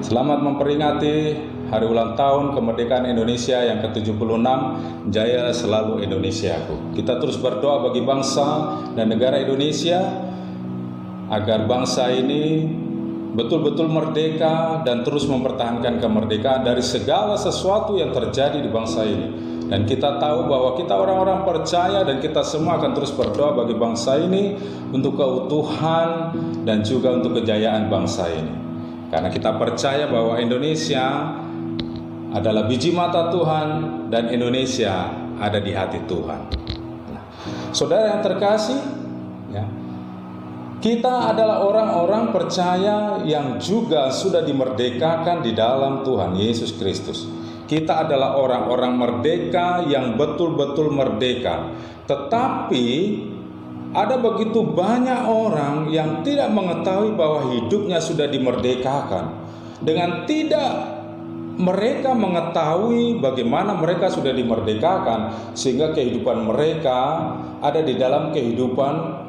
Selamat memperingati hari ulang tahun kemerdekaan Indonesia yang ke-76. Jaya selalu Indonesiaku. Kita terus berdoa bagi bangsa dan negara Indonesia agar bangsa ini betul-betul merdeka dan terus mempertahankan kemerdekaan dari segala sesuatu yang terjadi di bangsa ini. Dan kita tahu bahwa kita orang-orang percaya dan kita semua akan terus berdoa bagi bangsa ini untuk keutuhan dan juga untuk kejayaan bangsa ini. Karena kita percaya bahwa Indonesia adalah biji mata Tuhan dan Indonesia ada di hati Tuhan. Nah, saudara yang terkasih, ya, kita adalah orang-orang percaya yang juga sudah dimerdekakan di dalam Tuhan Yesus Kristus. Kita adalah orang-orang merdeka yang betul-betul merdeka. Tetapi ada begitu banyak orang yang tidak mengetahui bahwa hidupnya sudah dimerdekakan. Dengan tidak mereka mengetahui bagaimana mereka sudah dimerdekakan, sehingga kehidupan mereka ada di dalam kehidupan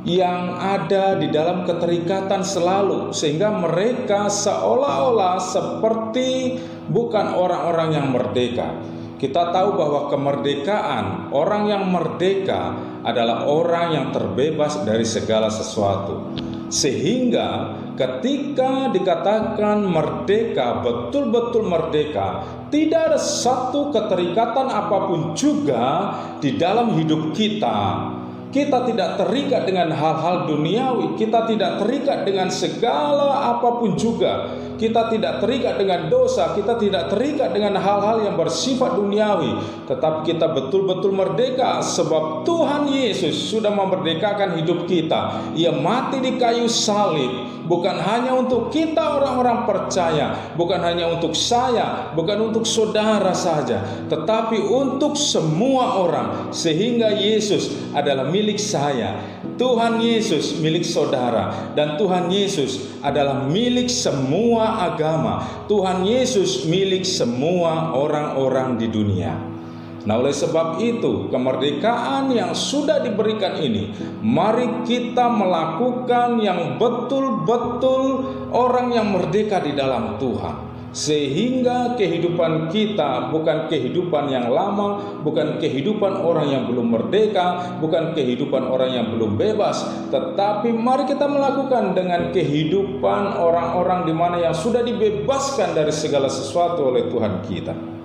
yang ada di dalam keterikatan selalu, sehingga mereka seolah-olah seperti bukan orang-orang yang merdeka. Kita tahu bahwa kemerdekaan, orang yang merdeka adalah orang yang terbebas dari segala sesuatu. Sehingga ketika dikatakan merdeka, betul-betul merdeka, tidak ada satu keterikatan apapun juga di dalam hidup kita. Kita tidak terikat dengan hal-hal duniawi, kita tidak terikat dengan segala apapun juga. Kita tidak terikat dengan dosa, kita tidak terikat dengan hal-hal yang bersifat duniawi. Tetapi kita betul-betul merdeka sebab Tuhan Yesus sudah memerdekakan hidup kita. Ia mati di kayu salib. Bukan hanya untuk kita orang-orang percaya, bukan hanya untuk saya, bukan untuk saudara saja, tetapi untuk semua orang. Sehingga Yesus adalah milik saya, Tuhan Yesus milik saudara, dan Tuhan Yesus adalah milik semua agama. Tuhan Yesus milik semua orang-orang di dunia. Nah, oleh sebab itu, kemerdekaan yang sudah diberikan ini, mari kita melakukan yang betul-betul orang yang merdeka di dalam Tuhan. Sehingga kehidupan kita bukan kehidupan yang lama, bukan kehidupan orang yang belum merdeka, bukan kehidupan orang yang belum bebas, tetapi mari kita melakukan dengan kehidupan orang-orang di mana yang sudah dibebaskan dari segala sesuatu oleh Tuhan kita.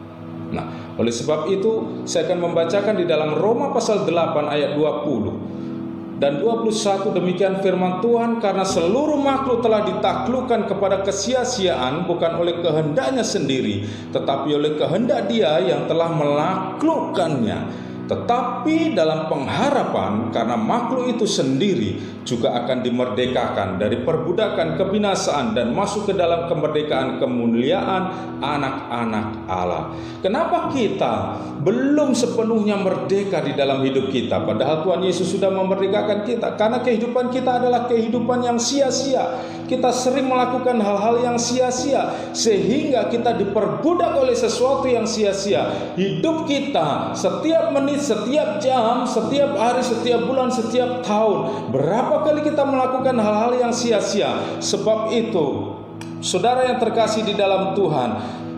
Nah, oleh sebab itu saya akan membacakan di dalam Roma pasal 8 ayat 20 dan 21. Demikian firman Tuhan, karena seluruh makhluk telah ditaklukkan kepada kesia-siaan, bukan oleh kehendaknya sendiri, tetapi oleh kehendak Dia yang telah menaklukkannya. Tetapi dalam pengharapan, karena makhluk itu sendiri juga akan dimerdekakan dari perbudakan kebinasaan dan masuk ke dalam kemerdekaan kemuliaan anak-anak Allah. Kenapa kita belum sepenuhnya merdeka di dalam hidup kita, padahal Tuhan Yesus sudah memerdekakan kita? Karena kehidupan kita adalah kehidupan yang sia-sia. Kita sering melakukan hal-hal yang sia-sia, sehingga kita diperbudak oleh sesuatu yang sia-sia. Hidup kita setiap menit, setiap jam, setiap hari, setiap bulan, setiap tahun, berapa kali kita melakukan hal-hal yang sia-sia? Sebab itu, saudara yang terkasih di dalam Tuhan,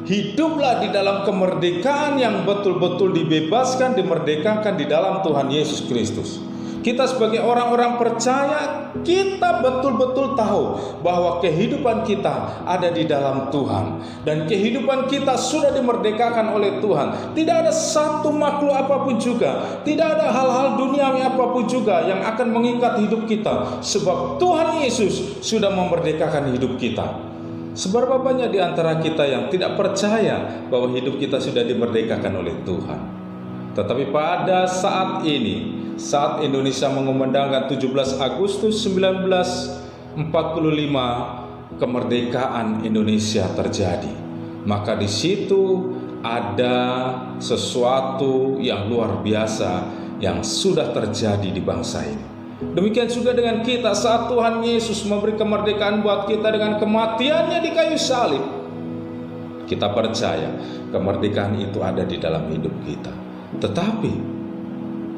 hiduplah di dalam kemerdekaan yang betul-betul dibebaskan, dimerdekakan di dalam Tuhan Yesus Kristus. Kita sebagai orang-orang percaya, kita betul-betul tahu bahwa kehidupan kita ada di dalam Tuhan, dan kehidupan kita sudah dimerdekakan oleh Tuhan. Tidak ada satu makhluk apapun juga, tidak ada hal-hal duniawi apapun juga yang akan mengikat hidup kita, sebab Tuhan Yesus sudah memerdekakan hidup kita. Seberapa banyak di antara kita yang tidak percaya bahwa hidup kita sudah dimerdekakan oleh Tuhan? Tetapi pada saat ini, saat Indonesia mengumandangkan 17 Agustus 1945, kemerdekaan Indonesia terjadi. Maka di situ ada sesuatu yang luar biasa yang sudah terjadi di bangsa ini. Demikian juga dengan kita saat Tuhan Yesus memberi kemerdekaan buat kita dengan kematiannya di kayu salib. Kita percaya kemerdekaan itu ada di dalam hidup kita. Tetapi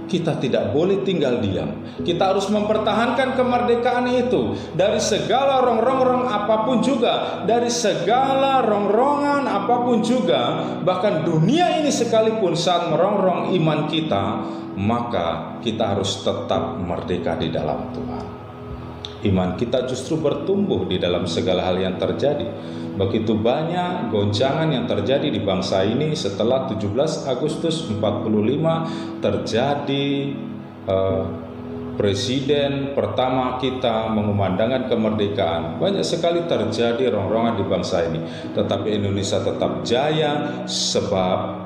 kita tidak boleh tinggal diam. Kita harus mempertahankan kemerdekaan itu dari segala rongrong apapun juga, dari segala rongrongan apapun juga, bahkan dunia ini sekalipun saat merongrong iman kita, maka kita harus tetap merdeka di dalam Tuhan. Iman kita justru bertumbuh di dalam segala hal yang terjadi. Begitu banyak goncangan yang terjadi di bangsa ini setelah 17 Agustus 45 terjadi presiden pertama kita mengumandangkan kemerdekaan. Banyak sekali terjadi rongrongan di bangsa ini. Tetapi Indonesia tetap jaya sebab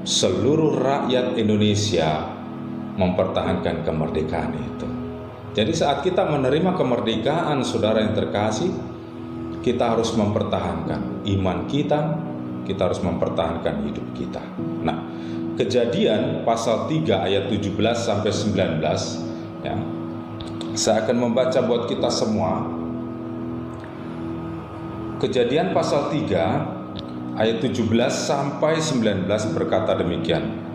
seluruh rakyat Indonesia mempertahankan kemerdekaan itu. Jadi saat kita menerima kemerdekaan, saudara yang terkasih, kita harus mempertahankan iman kita, kita harus mempertahankan hidup kita. Nah, Kejadian pasal 3 ayat 17 sampai 19 ya. Saya akan membaca buat kita semua. Kejadian pasal 3 ayat 17 sampai 19 berkata demikian.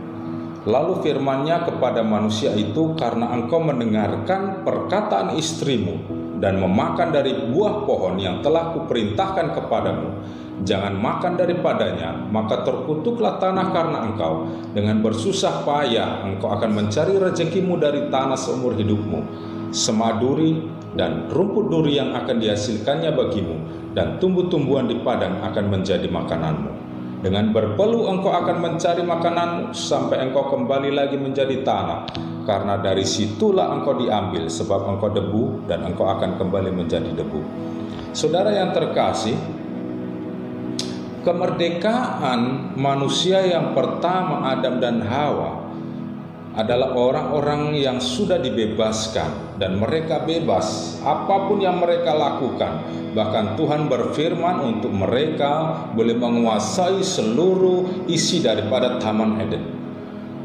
Lalu firman-Nya kepada manusia itu, karena engkau mendengarkan perkataan istrimu dan memakan dari buah pohon yang telah kuperintahkan kepadamu, jangan makan daripadanya, maka terkutuklah tanah karena engkau. Dengan bersusah payah engkau akan mencari rezekimu dari tanah seumur hidupmu. Semaduri dan rumput duri yang akan dihasilkannya bagimu, dan tumbuh-tumbuhan di padang akan menjadi makananmu. Dengan berpeluh engkau akan mencari makananmu sampai engkau kembali lagi menjadi tanah, karena dari situlah engkau diambil, sebab engkau debu dan engkau akan kembali menjadi debu. Saudara yang terkasih, kemerdekaan manusia yang pertama, Adam dan Hawa, adalah orang-orang yang sudah dibebaskan dan mereka bebas apapun yang mereka lakukan. Bahkan Tuhan berfirman untuk mereka boleh menguasai seluruh isi daripada Taman Eden.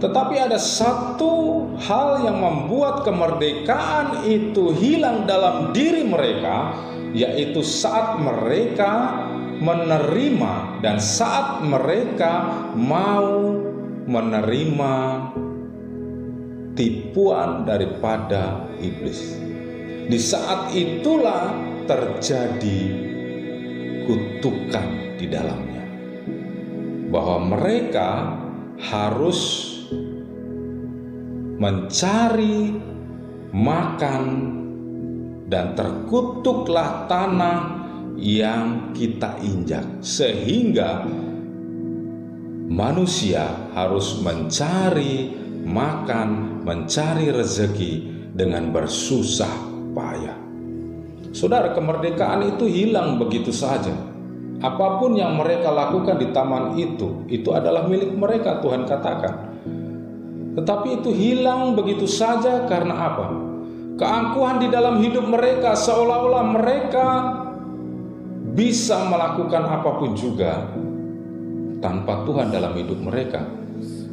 Tetapi ada satu hal yang membuat kemerdekaan itu hilang dalam diri mereka, yaitu saat mereka menerima dan saat mereka mau menerima tipuan daripada iblis. Di saat itulah terjadi kutukan di dalamnya, bahwa mereka harus mencari makan dan terkutuklah tanah yang kita injak, sehingga manusia harus mencari makan, mencari rezeki dengan bersusah payah. Saudara, kemerdekaan itu hilang begitu saja. Apapun yang mereka lakukan di taman itu adalah milik mereka, Tuhan katakan. Tetapi itu hilang begitu saja karena apa? Keangkuhan di dalam hidup mereka, seolah-olah mereka bisa melakukan apapun juga tanpa Tuhan dalam hidup mereka.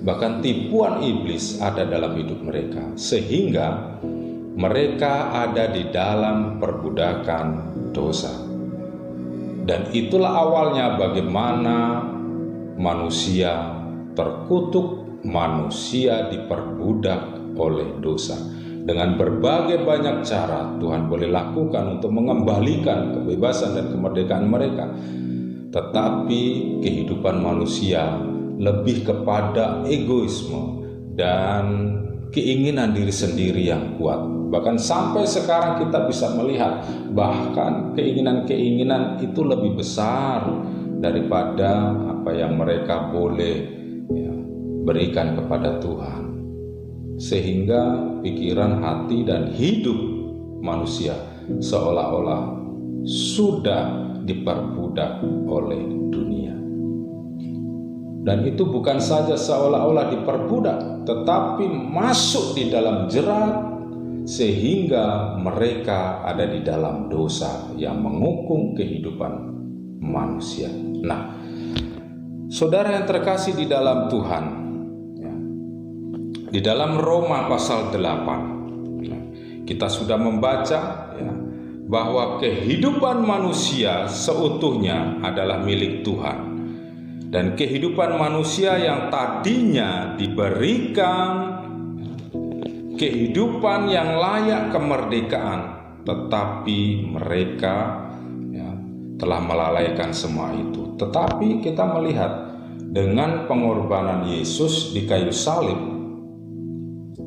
Bahkan tipuan iblis ada dalam hidup mereka, sehingga mereka ada di dalam perbudakan dosa. Dan itulah awalnya bagaimana manusia terkutuk, manusia diperbudak oleh dosa. Dengan berbagai banyak cara Tuhan boleh lakukan untuk mengembalikan kebebasan dan kemerdekaan mereka. Tetapi kehidupan manusia lebih kepada egoisme dan keinginan diri sendiri yang kuat. Bahkan sampai sekarang kita bisa melihat bahkan keinginan-keinginan itu lebih besar daripada apa yang mereka boleh berikan kepada Tuhan. Sehingga pikiran, hati, dan hidup manusia seolah-olah sudah diperbudak oleh dunia. Dan itu bukan saja seolah-olah diperbudak, tetapi masuk di dalam jerat, sehingga mereka ada di dalam dosa yang menghukum kehidupan manusia. Nah, saudara yang terkasih di dalam Tuhan, di dalam Roma pasal 8, kita sudah membaca bahwa kehidupan manusia seutuhnya adalah milik Tuhan. Dan kehidupan manusia yang tadinya diberikan kehidupan yang layak kemerdekaan, tetapi mereka telah melalaikan semua itu. Tetapi kita melihat dengan pengorbanan Yesus di kayu salib,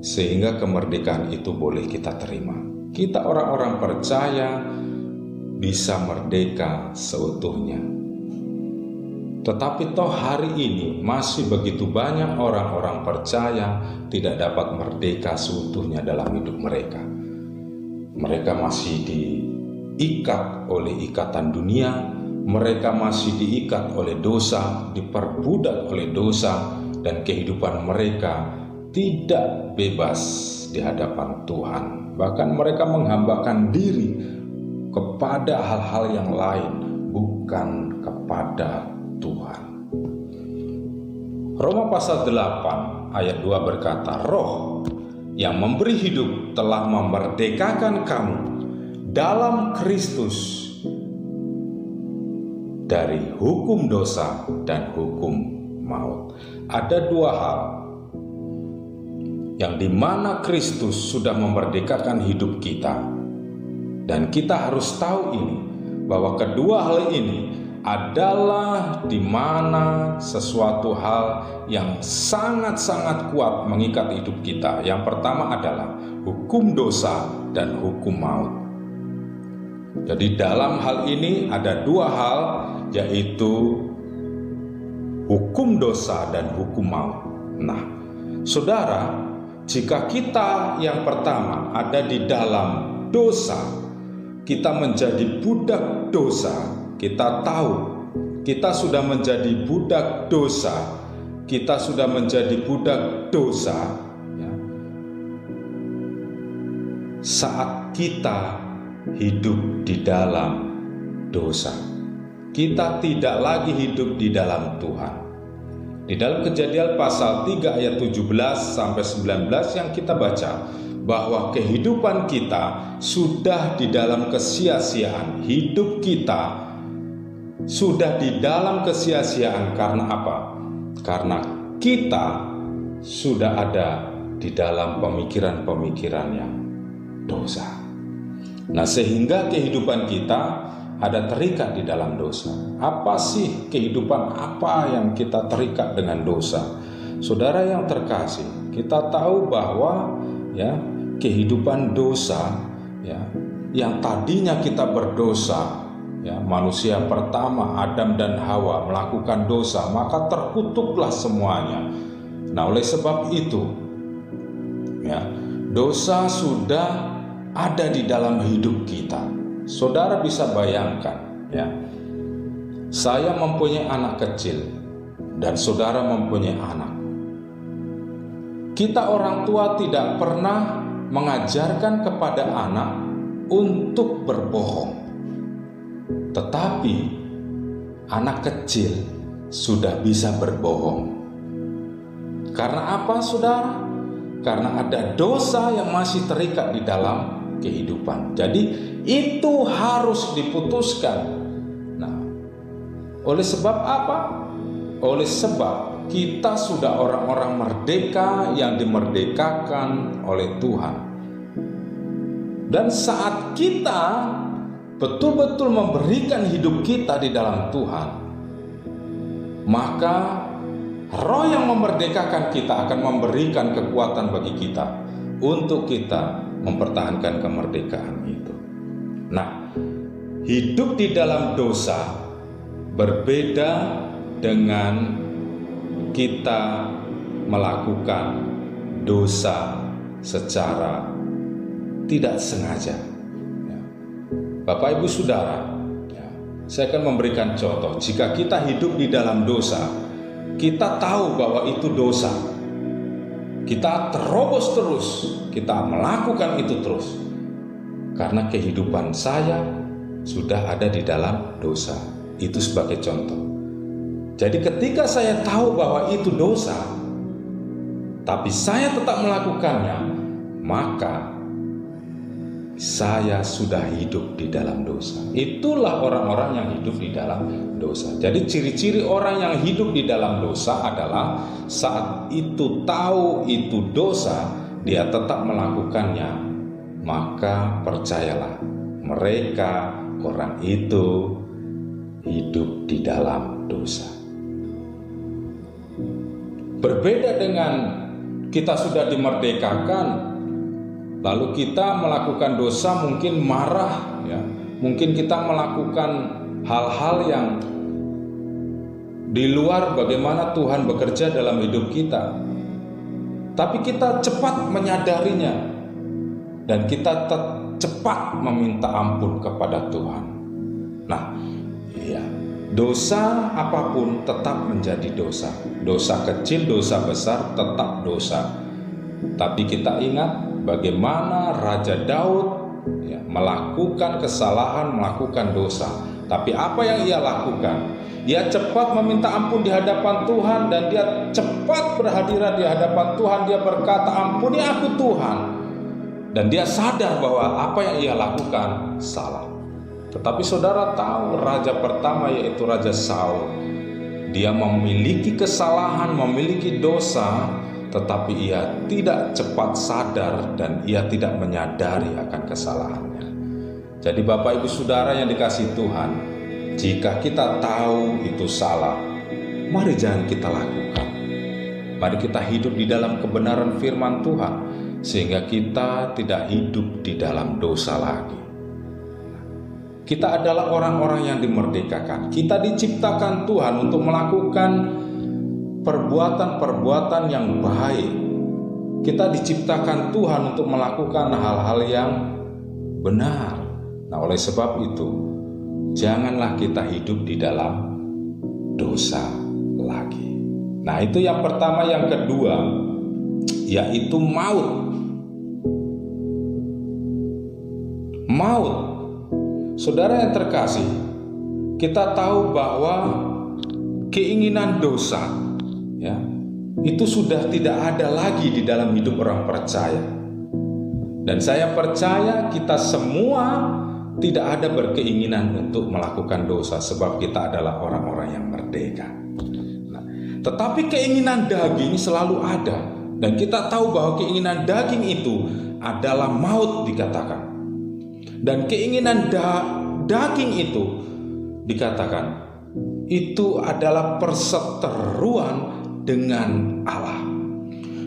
sehingga kemerdekaan itu boleh kita terima. Kita orang-orang percaya bisa merdeka seutuhnya. Tetapi toh hari ini masih begitu banyak orang-orang percaya tidak dapat merdeka seutuhnya dalam hidup mereka. Mereka masih diikat oleh ikatan dunia, mereka masih diikat oleh dosa, diperbudak oleh dosa, dan kehidupan mereka tidak bebas di hadapan Tuhan. Bahkan mereka menghambakan diri kepada hal-hal yang lain, bukan kepada Tuhan. Roma pasal 8 ayat 2 berkata, Roh yang memberi hidup telah memerdekakan kamu dalam Kristus dari hukum dosa dan hukum maut. Ada dua hal yang dimana Kristus sudah memerdekakan hidup kita, dan kita harus tahu ini, bahwa kedua hal ini adalah dimana sesuatu hal yang sangat-sangat kuat mengikat hidup kita. Yang pertama adalah hukum dosa dan hukum maut. Jadi dalam hal ini ada dua hal, yaitu hukum dosa dan hukum maut. Nah, saudara, jika kita yang pertama ada di dalam dosa, kita menjadi budak dosa, kita tahu kita sudah menjadi budak dosa, kita sudah menjadi budak dosa, ya. Saat kita hidup di dalam dosa, kita tidak lagi hidup di dalam Tuhan. Di dalam Kejadian pasal 3 ayat 17 sampai 19 yang kita baca, bahwa kehidupan kita sudah di dalam kesia-siaan. Hidup kita sudah di dalam kesia-siaan karena apa? Karena kita sudah ada di dalam pemikiran-pemikiran yang dosa. Nah, sehingga kehidupan kita ada terikat di dalam dosa. Apa sih kehidupan apa yang kita terikat dengan dosa? Saudara yang terkasih, kita tahu bahwa ya, kehidupan dosa ya, yang tadinya kita berdosa, ya, manusia pertama Adam dan Hawa melakukan dosa, maka terkutuklah semuanya. Nah, oleh sebab itu ya, dosa sudah ada di dalam hidup kita. Saudara bisa bayangkan ya, saya mempunyai anak kecil dan saudara mempunyai anak. Kita orang tua tidak pernah mengajarkan kepada anak untuk berbohong. Tetapi anak kecil sudah bisa berbohong. Karena apa, saudara? Karena ada dosa yang masih terikat di dalam kehidupan. Jadi itu harus diputuskan. Nah, oleh sebab apa? Oleh sebab kita sudah orang-orang merdeka yang dimerdekakan oleh Tuhan. Dan saat kita betul-betul memberikan hidup kita di dalam Tuhan, maka Roh yang memerdekakan kita akan memberikan kekuatan bagi kita untuk kita mempertahankan kemerdekaan itu. Nah, hidup di dalam dosa berbeda dengan kita melakukan dosa secara tidak sengaja. Bapak Ibu Saudara, saya akan memberikan contoh. Jika kita hidup di dalam dosa, kita tahu bahwa itu dosa, kita terobos terus, kita melakukan itu terus, karena kehidupan saya sudah ada di dalam dosa. Itu sebagai contoh. Jadi ketika saya tahu bahwa itu dosa, tapi saya tetap melakukannya, maka saya sudah hidup di dalam dosa. Itulah orang-orang yang hidup di dalam dosa. Jadi ciri-ciri orang yang hidup di dalam dosa adalah saat itu tahu itu dosa, dia tetap melakukannya, maka percayalah, mereka, orang itu hidup di dalam dosa. Berbeda dengan kita sudah dimerdekakan, lalu kita melakukan dosa, mungkin marah, ya, mungkin kita melakukan hal-hal yang di luar bagaimana Tuhan bekerja dalam hidup kita. Tapi kita cepat menyadarinya dan kita cepat meminta ampun kepada Tuhan. Nah, ya, dosa apapun tetap menjadi dosa. Dosa kecil, dosa besar tetap dosa. Tapi kita ingat bagaimana Raja Daud, ya, melakukan kesalahan, melakukan dosa. Tapi apa yang ia lakukan? Dia cepat meminta ampun di hadapan Tuhan dan dia cepat berhadirat di hadapan Tuhan. Dia berkata, "Ampuni aku Tuhan." Dan dia sadar bahwa apa yang ia lakukan salah. Tetapi saudara tahu, raja pertama yaitu Raja Saul, dia memiliki kesalahan, memiliki dosa, tetapi ia tidak cepat sadar dan ia tidak menyadari akan kesalahannya. Jadi Bapak Ibu Saudara yang dikasihi Tuhan, jika kita tahu itu salah, mari jangan kita lakukan. Mari kita hidup di dalam kebenaran firman Tuhan, sehingga kita tidak hidup di dalam dosa lagi. Kita adalah orang-orang yang dimerdekakan. Kita diciptakan Tuhan untuk melakukan perbuatan-perbuatan yang baik. Kita diciptakan Tuhan untuk melakukan hal-hal yang benar. Nah, oleh sebab itu, janganlah kita hidup di dalam dosa lagi. Nah, itu yang pertama. Yang kedua, yaitu maut. Maut. Saudara yang terkasih, kita tahu bahwa keinginan dosa, ya, itu sudah tidak ada lagi di dalam hidup orang percaya. Dan saya percaya kita semua tidak ada berkeinginan untuk melakukan dosa, sebab kita adalah orang-orang yang merdeka. Nah, tetapi keinginan daging selalu ada, dan kita tahu bahwa keinginan daging itu adalah maut dikatakan. Dan keinginan daging itu dikatakan itu adalah perseteruan dengan Allah.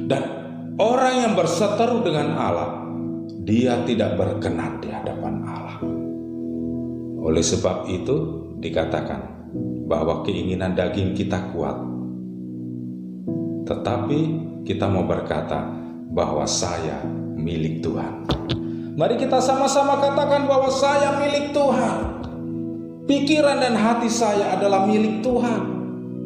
Dan orang yang berseteru dengan Allah, dia tidak berkenan di hadapan Allah. Oleh sebab itu dikatakan bahwa keinginan daging kita kuat, tetapi kita mau berkata bahwa saya milik Tuhan. Mari kita sama-sama katakan bahwa saya milik Tuhan. Pikiran dan hati saya adalah milik Tuhan,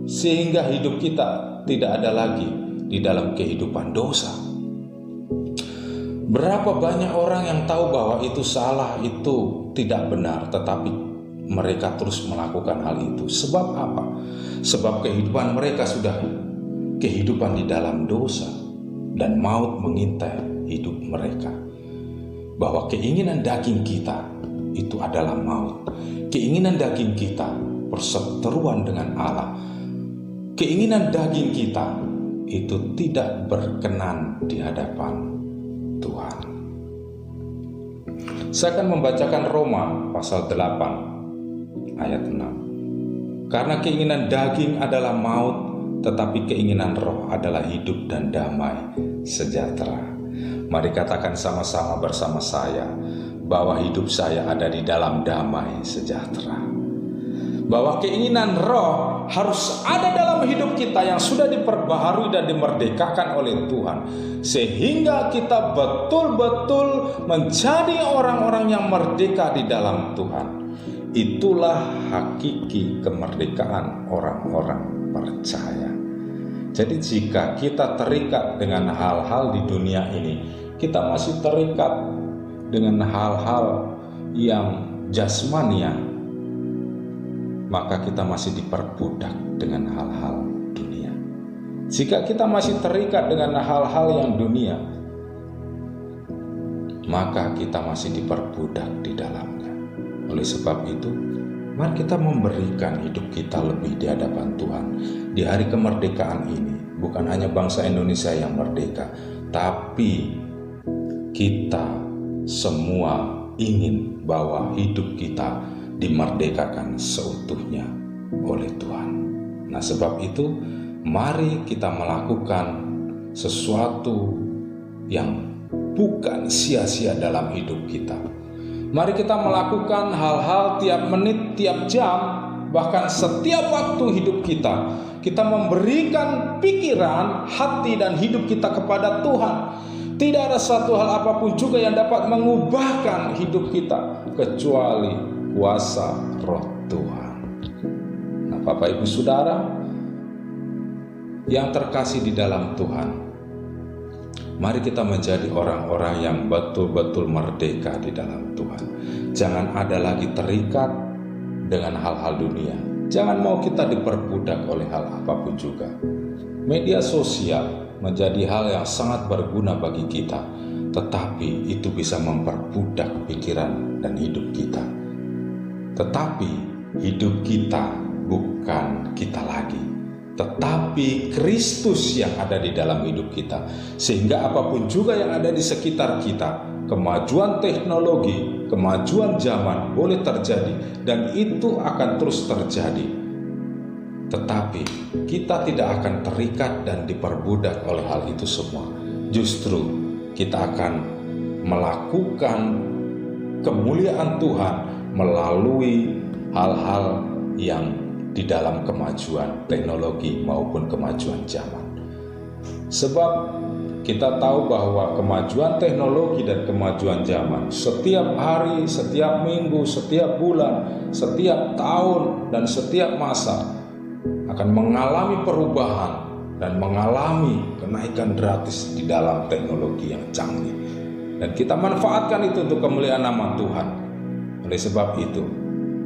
sehingga hidup kita tidak ada lagi di dalam kehidupan dosa. Berapa banyak orang yang tahu bahwa itu salah, itu tidak benar, tetapi mereka terus melakukan hal itu. Sebab apa? Sebab kehidupan mereka sudah kehidupan di dalam dosa, dan maut mengintai hidup mereka. Bahwa keinginan daging kita itu adalah maut. Keinginan daging kita perseteruan dengan Allah. Keinginan daging kita itu tidak berkenan di hadapan Tuhan. Saya akan membacakan Roma pasal 8 ayat 6. Karena keinginan daging adalah maut, tetapi keinginan roh adalah hidup dan damai sejahtera. Mari katakan sama-sama bersama saya bahwa hidup saya ada di dalam damai sejahtera. Bahwa keinginan roh harus ada dalam hidup kita yang sudah diperbaharui dan dimerdekakan oleh Tuhan, sehingga kita betul-betul menjadi orang-orang yang merdeka di dalam Tuhan. Itulah hakiki kemerdekaan orang-orang percaya. Jadi jika kita terikat dengan hal-hal di dunia ini, kita masih terikat dengan hal-hal yang jasmania, maka kita masih diperbudak dengan hal-hal dunia. Jika kita masih terikat dengan hal-hal yang dunia, maka kita masih diperbudak di dalamnya. Oleh sebab itu, mari kita memberikan hidup kita lebih di hadapan Tuhan. Di hari kemerdekaan ini, bukan hanya bangsa Indonesia yang merdeka, tapi kita semua ingin bahwa hidup kita dimerdekakan seutuhnya oleh Tuhan. Nah, sebab itu mari kita melakukan sesuatu yang bukan sia-sia dalam hidup kita. Mari kita melakukan hal-hal tiap menit, tiap jam, bahkan setiap waktu hidup kita. Kita memberikan pikiran, hati, dan hidup kita kepada Tuhan. Tidak ada satu hal apapun juga yang dapat mengubahkan hidup kita kecuali kuasa Roh Tuhan. Nah, Bapak Ibu Saudara yang terkasih di dalam Tuhan, mari kita menjadi orang-orang yang betul-betul merdeka di dalam Tuhan. Jangan ada lagi terikat dengan hal-hal dunia. Jangan mau kita diperbudak oleh hal apapun juga. Media sosial menjadi hal yang sangat berguna bagi kita, tetapi itu bisa memperbudak pikiran dan hidup kita. Tetapi hidup kita bukan kita lagi, tetapi Kristus yang ada di dalam hidup kita. Sehingga apapun juga yang ada di sekitar kita, kemajuan teknologi, kemajuan zaman boleh terjadi, dan itu akan terus terjadi. Tetapi kita tidak akan terikat dan diperbudak oleh hal itu semua. Justru kita akan melakukan kemuliaan Tuhan melalui hal-hal yang di dalam kemajuan teknologi maupun kemajuan zaman. Sebab kita tahu bahwa kemajuan teknologi dan kemajuan zaman setiap hari, setiap minggu, setiap bulan, setiap tahun, dan setiap masa akan mengalami perubahan dan mengalami kenaikan drastis di dalam teknologi yang canggih. Dan kita manfaatkan itu untuk kemuliaan nama Tuhan. Oleh sebab itu,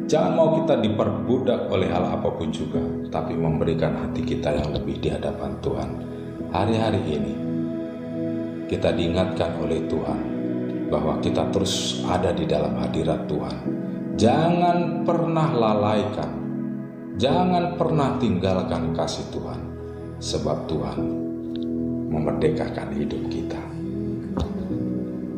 jangan mau kita diperbudak oleh hal apapun juga, tapi memberikan hati kita yang lebih di hadapan Tuhan. Hari-hari ini kita diingatkan oleh Tuhan bahwa kita terus ada di dalam hadirat Tuhan. Jangan pernah lalaikan, jangan pernah tinggalkan kasih Tuhan, sebab Tuhan memerdekakan hidup kita.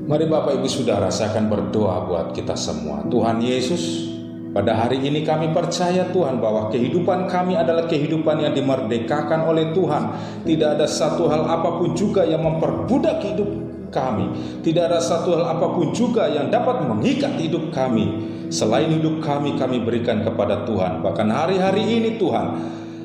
Mari Bapak Ibu Saudara, saya akan berdoa buat kita semua. Tuhan Yesus, pada hari ini kami percaya Tuhan bahwa kehidupan kami adalah kehidupan yang dimerdekakan oleh Tuhan. Tidak ada satu hal apapun juga yang memperbudak hidup kami. Tidak ada satu hal apapun juga yang dapat mengikat hidup kami. Selain hidup kami berikan kepada Tuhan. Bahkan hari-hari ini Tuhan,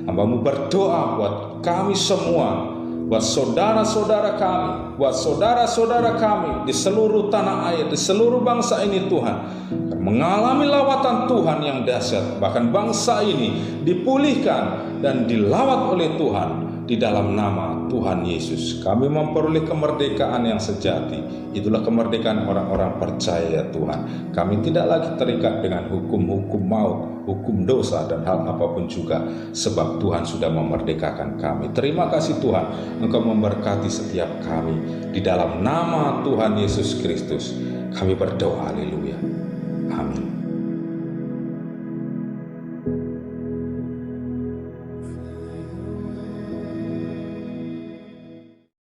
Hamba-Mu berdoa buat kami semua, buat saudara-saudara kami, buat saudara-saudara kami di seluruh tanah air, di seluruh bangsa ini Tuhan, mengalami lawatan Tuhan yang dahsyat. Bahkan bangsa ini dipulihkan dan dilawat oleh Tuhan di dalam nama Tuhan Yesus. Kami memperoleh kemerdekaan yang sejati. Itulah kemerdekaan orang-orang percaya Tuhan. Kami tidak lagi terikat dengan hukum-hukum maut, hukum dosa, dan hal apapun juga, sebab Tuhan sudah memerdekakan kami. Terima kasih Tuhan, Engkau memberkati setiap kami. Di dalam nama Tuhan Yesus Kristus kami berdoa, haleluya, amin.